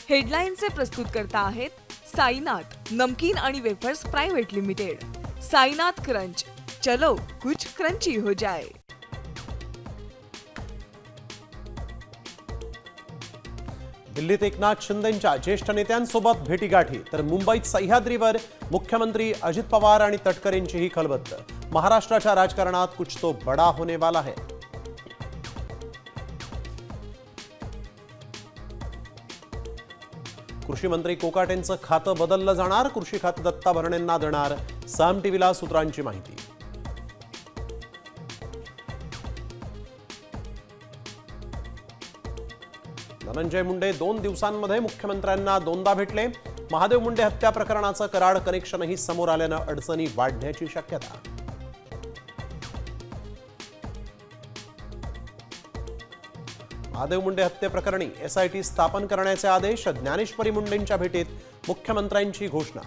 हेडलाईनचे प्रस्तुतकर्ता आहेत साईनाथ नमकीन आणि wafers private limited. Sainath crunch, चलो कुछ क्रंची हो जाए। दिल्लीत एकनाथ शिंदेंच्या ज्येष्ठ नेत्यांसोबत भेटीगाठी, तर मुंबईत सह्याद्रीवर मुख्यमंत्री अजित पवार आणि तटकरेंचीही खलबत्त। महाराष्ट्राच्या राजकारणात कुछ तो बड़ा होने वाला है। कृषी मंत्री कोकाटेंचं खातं बदललं जाणार, कृषी खातं दत्ता भरणेंना देणार। साम टीव्हीला सूत्रांची माहिती। धनंजय मुंडे 2 दिवसांमध्ये मुख्यमंत्र्यांना दोनदा भेटले। महादेव मुंडे हत्या प्रकरणाचं कराड कनेक्शनही समोर आल्यानं अडचणी वाढण्याची शक्यता। महादेव मुंडे हत्ये प्रकरणी एसआयटी स्थापन करण्याचे आदेश, ज्ञानेश्वरी मुंडेंच्या भेटीत मुख्यमंत्र्यांची घोषणा।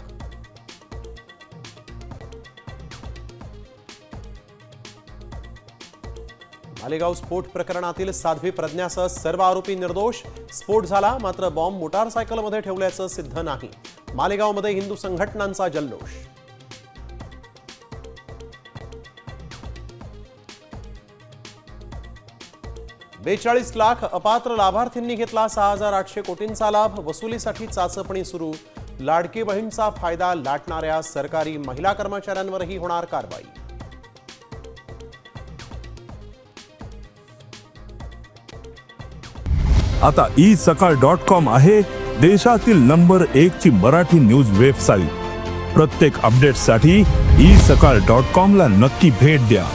मालेगाव स्फोट प्रकरणातील साध्वी प्रज्ञासह सर्व आरोपी निर्दोष। स्फोट झाला मात्र बॉम्ब मोटारसायकलमध्ये ठेवल्याचं सिद्ध नाही। मालेगावमध्ये हिंदू संघटनांचा जल्लोष। $42 लाख अपात्र लाभार्थींनी घेतला 6,800 कोटींचा लाभ। वसुलीसाठी चाचपणी सुरू। लाडकी बहीणचा फायदा लाटणाऱ्या सरकारी महिला कर्मचाऱ्यांवरही होणार कारवाई। आता isakal.com आहे देशातील नंबर 1 ची मराठी न्यूज वेबसाईट। प्रत्येक अपडेटसाठी isakal.com ला नक्की भेट द्या।